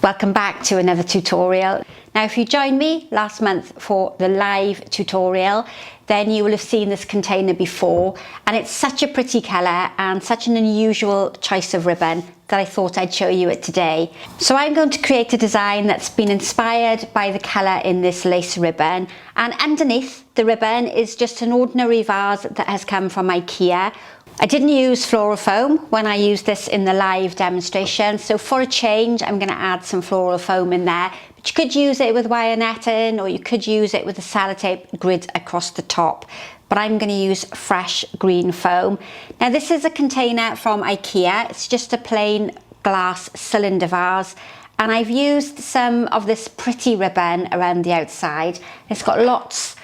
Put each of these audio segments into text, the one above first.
Welcome back to another tutorial. Now if you joined me last month for the live tutorial, then you will have seen this container before, and it's such a pretty colour and such an unusual choice of ribbon that I thought I'd show you it today. So I'm going to create a design that's been inspired by the colour in this lace ribbon, and underneath the ribbon is just an ordinary vase that has come from Ikea. I didn't use floral foam when I used this in the live demonstration, so for a change I'm going to add some floral foam in there, but you could use it with wire netting or you could use it with a sellotape grid across the top, but I'm going to use fresh green foam. Now this is a container from Ikea. It's just a plain glass cylinder vase, and I've used some of this pretty ribbon around the outside. It's got lots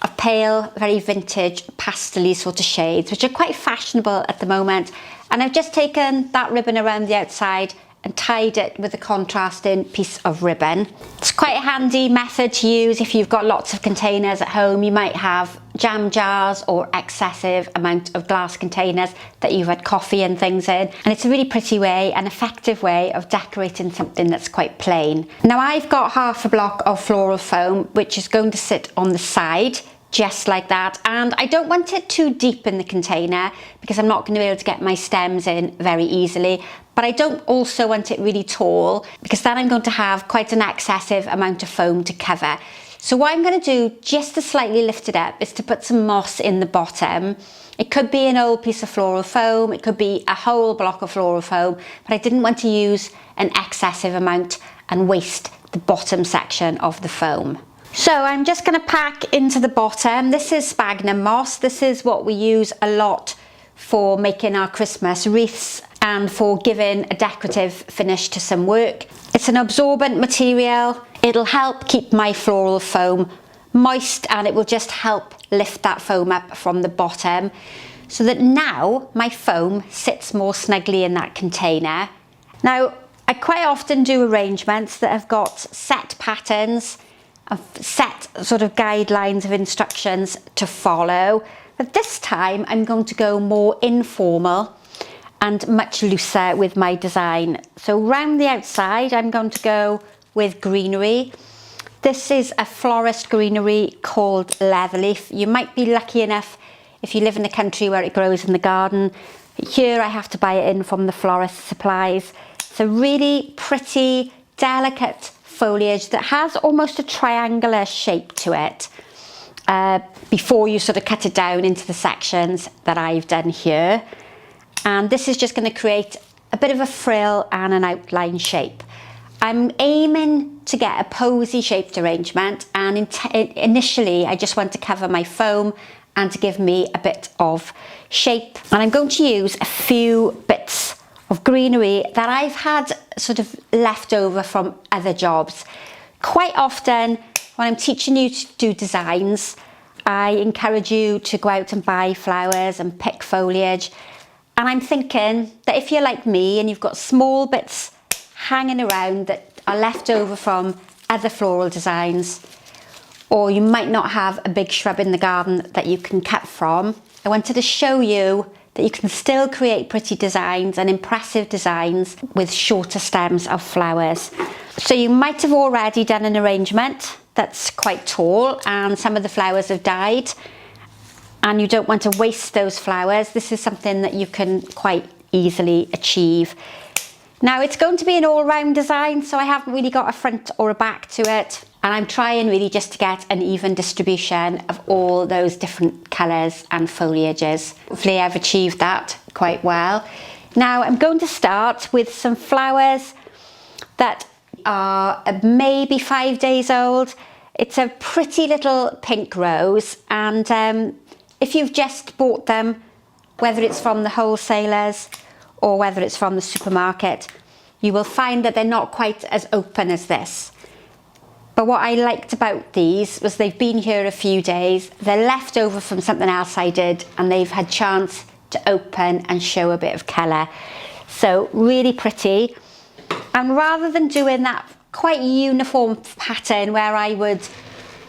of pale, very vintage, pastel-y sort of shades, which are quite fashionable at the moment. And I've just taken that ribbon around the outside and tied it with a contrasting piece of ribbon. It's quite a handy method to use if you've got lots of containers at home. You might have jam jars or excessive amount of glass containers that you've had coffee and things in. And it's a really pretty way, an effective way of decorating something that's quite plain. Now I've got half a block of floral foam, which is going to sit on the side, just like that, and I don't want it too deep in the container because I'm not going to be able to get my stems in very easily, but I don't also want it really tall because then I'm going to have quite an excessive amount of foam to cover. So what I'm going to do, just to slightly lift it up, is to put some moss in the bottom. It could be an old piece of floral foam, it could be a whole block of floral foam, but I didn't want to use an excessive amount and waste the bottom section of the foam. So I'm just going to pack into the bottom. This is sphagnum moss. This is what we use a lot for making our Christmas wreaths and for giving a decorative finish to some work. It's an absorbent material. It'll help keep my floral foam moist, and it will just help lift that foam up from the bottom so that now my foam sits more snugly in that container. Now I quite often do arrangements that have got set patterns, set sort of guidelines of instructions to follow, but this time I'm going to go more informal and much looser with my design. So round the outside I'm going to go with greenery. This is a florist greenery called Leatherleaf. You might be lucky enough if you live in a country where it grows in the garden. Here I have to buy it in from the florist supplies. It's a really pretty, delicate foliage that has almost a triangular shape to it before you sort of cut it down into the sections that I've done here. And this is just going to create a bit of a frill and an outline shape. I'm aiming to get a posy shaped arrangement, and initially I just want to cover my foam and to give me a bit of shape. And I'm going to use a few bits of greenery that I've had sort of left over from other jobs. Quite often when I'm teaching you to do designs, I encourage you to go out and buy flowers and pick foliage, and I'm thinking that if you're like me and you've got small bits hanging around that are left over from other floral designs, or you might not have a big shrub in the garden that you can cut from, I wanted to show you that you can still create pretty designs and impressive designs with shorter stems of flowers. So you might have already done an arrangement that's quite tall and some of the flowers have died and you don't want to waste those flowers. This is something that you can quite easily achieve. Now it's going to be an all-round design, so I haven't really got a front or a back to it, and I'm trying really just to get an even distribution of all those different colours and foliages. Hopefully I've achieved that quite well. Now I'm going to start with some flowers that are maybe 5 days old. It's a pretty little pink rose, and if you've just bought them, whether it's from the wholesalers or whether it's from the supermarket, you will find that they're not quite as open as this. But what I liked about these was they've been here a few days, they're left over from something else I did, and they've had chance to open and show a bit of colour. So really pretty. And rather than doing that quite uniform pattern where I would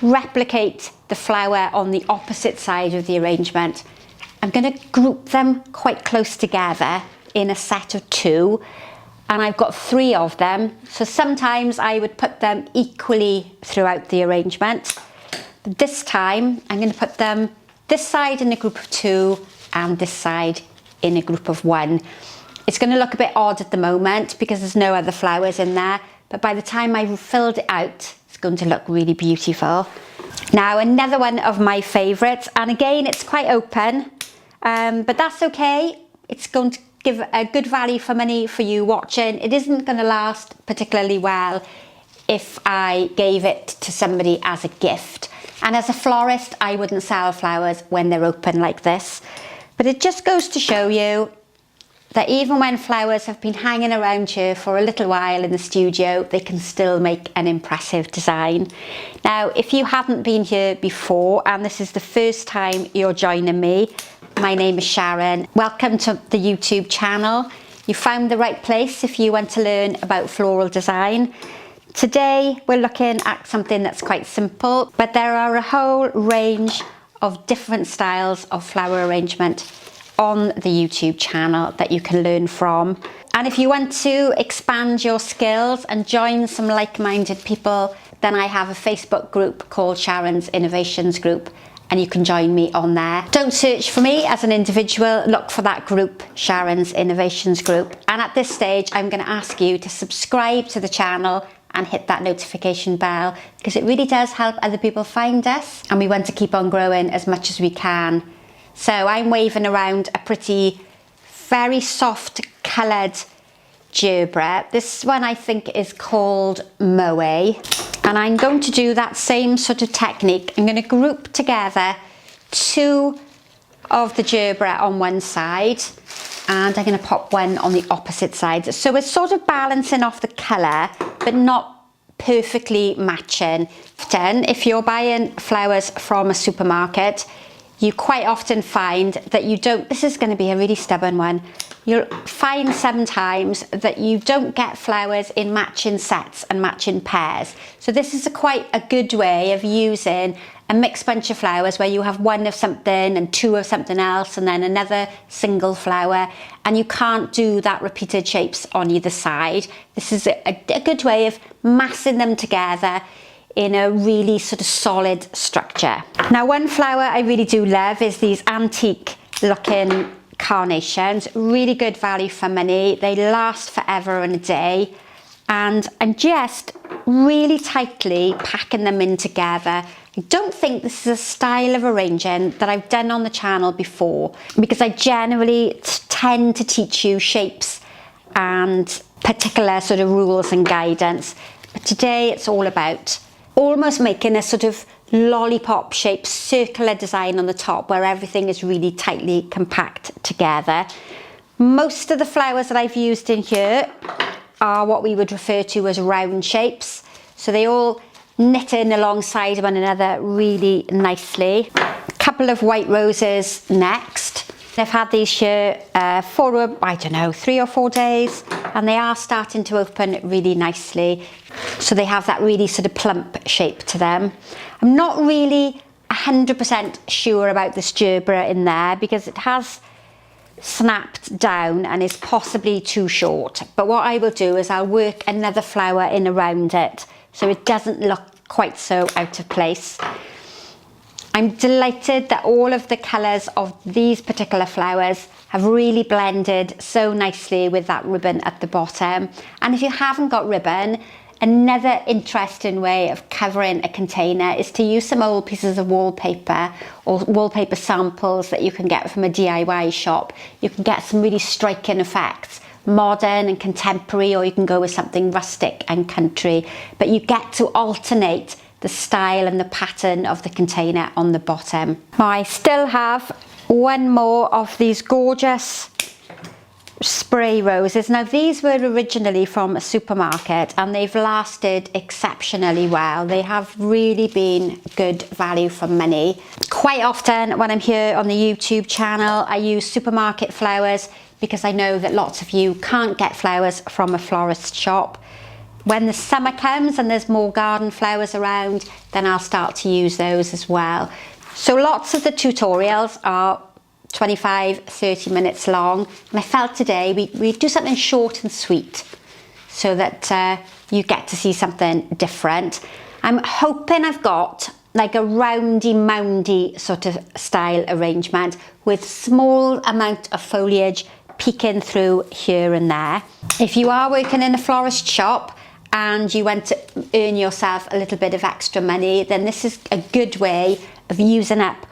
replicate the flower on the opposite side of the arrangement, I'm going to group them quite close together in a set of two, and I've got 3 of them. So sometimes I would put them equally throughout the arrangement. But this time I'm going to put them this side in a group of 2 and this side in a group of 1. It's going to look a bit odd at the moment because there's no other flowers in there, but by the time I've filled it out, it's going to look really beautiful. Now, another one of my favourites, and again, it's quite open, but that's okay. It's going to give a good value for money for you watching. It isn't going to last particularly well if I gave it to somebody as a gift. And as a florist, I wouldn't sell flowers when they're open like this. But it just goes to show you that even when flowers have been hanging around here for a little while in the studio, they can still make an impressive design. Now, if you haven't been here before and this is the first time you're joining me, my name is Sharon. Welcome to the YouTube channel. You found the right place if you want to learn about floral design. Today, we're looking at something that's quite simple, but there are a whole range of different styles of flower arrangement on the YouTube channel that you can learn from. And if you want to expand your skills and join some like-minded people, then I have a Facebook group called Sharon's Innovations Group, and you can join me on there. Don't search for me as an individual, look for that group, Sharon's Innovations Group. And at this stage, I'm going to ask you to subscribe to the channel and hit that notification bell, because it really does help other people find us, and we want to keep on growing as much as we can. So I'm waving around a pretty, very soft coloured Gerbera. This one I think is called Moe. And I'm going to do that same sort of technique. I'm going to group together 2 of the Gerbera on one side, and I'm going to pop one on the opposite side. So we're sort of balancing off the colour, but not perfectly matching. Then, if you're buying flowers from a supermarket, you quite often find that you don't, this is going to be a really stubborn one, you'll find sometimes that you don't get flowers in matching sets and matching pairs. So this is quite a good way of using a mixed bunch of flowers where you have 1 of something and 2 of something else and then another single flower, and you can't do that repeated shapes on either side. This is a good way of massing them together in a really sort of solid structure. Now, one flower I really do love is these antique looking carnations. Really good value for money. They last forever and a day. And I'm just really tightly packing them in together. I don't think this is a style of arranging that I've done on the channel before, because I generally tend to teach you shapes and particular sort of rules and guidance. But today it's all about almost making a sort of lollipop shaped circular design on the top where everything is really tightly compact together. Most of the flowers that I've used in here are what we would refer to as round shapes. So they all knit in alongside one another really nicely. A couple of white roses next. I've had these here for, I don't know, 3 or 4 days, and they are starting to open really nicely. So they have that really sort of plump shape to them. I'm not really 100% sure about this Gerbera in there because it has snapped down and is possibly too short. But what I will do is I'll work another flower in around it so it doesn't look quite so out of place. I'm delighted that all of the colours of these particular flowers have really blended so nicely with that ribbon at the bottom. And if you haven't got ribbon, another interesting way of covering a container is to use some old pieces of wallpaper or wallpaper samples that you can get from a DIY shop. You can get some really striking effects, modern and contemporary, or you can go with something rustic and country, but you get to alternate the style and the pattern of the container on the bottom. Now, I still have 1 more of these gorgeous spray roses. Now, these were originally from a supermarket and they've lasted exceptionally well. They have really been good value for money. Quite often when I'm here on the YouTube channel, I use supermarket flowers because I know that lots of you can't get flowers from a florist shop. When the summer comes and there's more garden flowers around, then I'll start to use those as well. So lots of the tutorials are 25-30 minutes long, and I felt today we do something short and sweet. so that you get to see something different. I'm hoping I've got like a roundy moundy sort of style arrangement with small amount of foliage peeking through here and there. If you are working in a florist shop and you want to earn yourself a little bit of extra money, then this is a good way of using up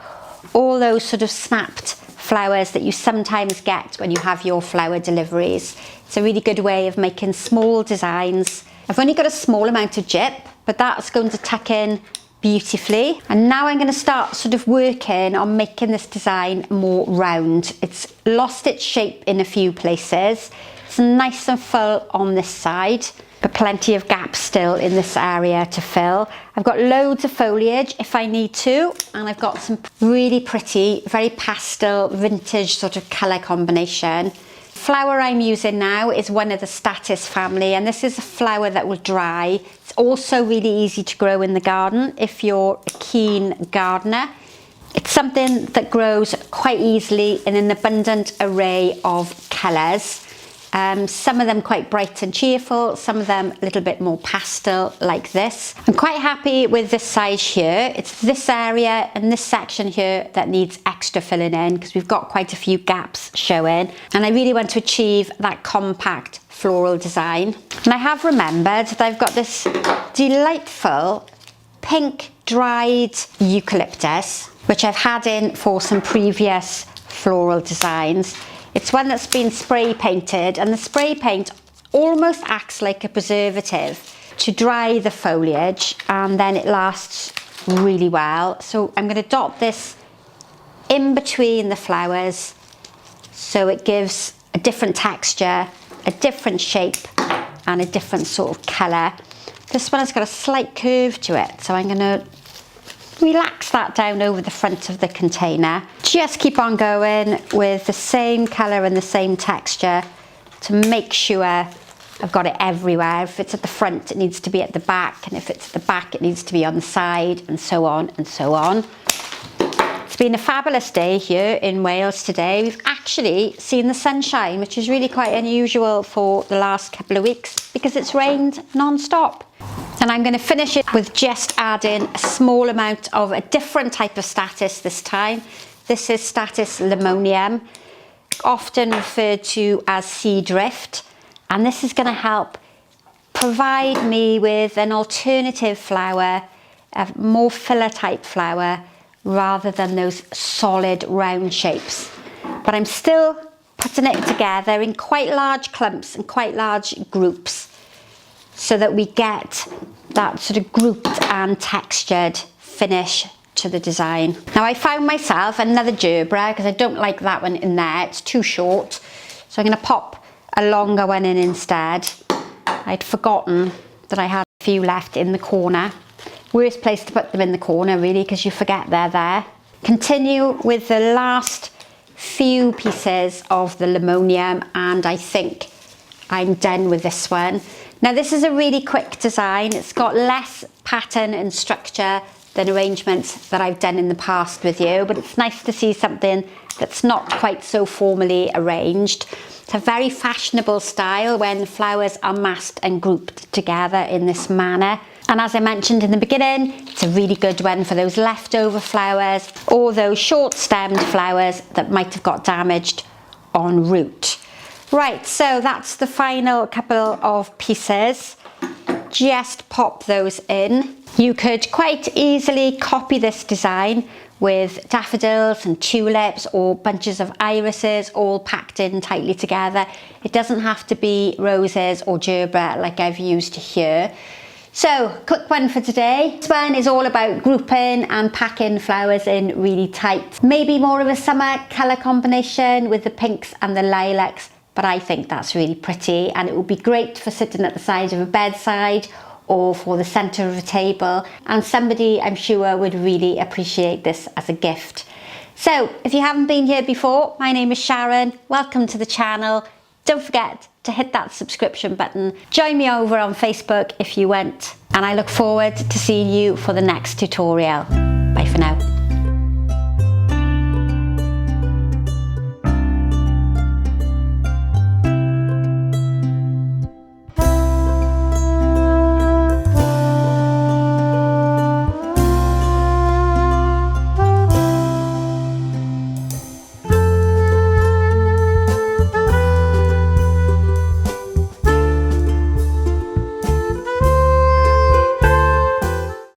all those sort of snapped flowers that you sometimes get when you have your flower deliveries. It's a really good way of making small designs. I've only got a small amount of gyp, but that's going to tuck in beautifully. And now I'm going to start sort of working on making this design more round. It's lost its shape in a few places. It's nice and full on this side, but plenty of gaps still in this area to fill. I've got loads of foliage if I need to, and I've got some really pretty, very pastel, vintage sort of colour combination. Flower I'm using now is one of the Statice family, and this is a flower that will dry. It's also really easy to grow in the garden if you're a keen gardener. It's something that grows quite easily in an abundant array of colours. Some of them quite bright and cheerful, some of them a little bit more pastel like this. I'm quite happy with this size here. It's this area and this section here that needs extra filling in because we've got quite a few gaps showing, and I really want to achieve that compact floral design. And I have remembered that I've got this delightful pink dried eucalyptus, which I've had in for some previous floral designs. It's one that's been spray painted, and the spray paint almost acts like a preservative to dry the foliage, and then it lasts really well. So I'm going to dot this in between the flowers so it gives a different texture, a different shape and a different sort of colour. This one has got a slight curve to it, so I'm going to relax that down over the front of the container. Just keep on going with the same colour and the same texture to make sure I've got it everywhere. If it's at the front, it needs to be at the back, and if it's at the back, it needs to be on the side, and so on and so on. It's been a fabulous day here in Wales today. We've actually seen the sunshine, which is really quite unusual for the last couple of weeks because it's rained non-stop. And I'm going to finish it with just adding a small amount of a different type of Statice this time. This is Statice Limonium, often referred to as sea drift. And this is going to help provide me with an alternative flower, a more filler type flower, rather than those solid round shapes. But I'm still putting it together in quite large clumps and quite large groups, so that we get that sort of grouped and textured finish to the design. Now I found myself another Gerbera because I don't like that one in there, it's too short. So I'm going to pop a longer one in instead. I'd forgotten that I had a few left in the corner. Worst place to put them in the corner really, because you forget they're there. Continue with the last few pieces of the Limonium, and I think I'm done with this one. Now this is a really quick design. It's got less pattern and structure than arrangements that I've done in the past with you, but it's nice to see something that's not quite so formally arranged. It's a very fashionable style when flowers are massed and grouped together in this manner. And as I mentioned in the beginning, it's a really good one for those leftover flowers or those short stemmed flowers that might have got damaged en route. Right, so that's the final couple of pieces. Just pop those in. You could quite easily copy this design with daffodils and tulips or bunches of irises all packed in tightly together. It doesn't have to be roses or gerbera like I've used here. So, quick one for today. This one is all about grouping and packing flowers in really tight. Maybe more of a summer colour combination with the pinks and the lilacs, but I think that's really pretty, and it would be great for sitting at the side of a bedside or for the centre of a table, and somebody I'm sure would really appreciate this as a gift. So if you haven't been here before, my name is Sharon, welcome to the channel. Don't forget to hit that subscription button. Join me over on Facebook if you want, and I look forward to seeing you for the next tutorial.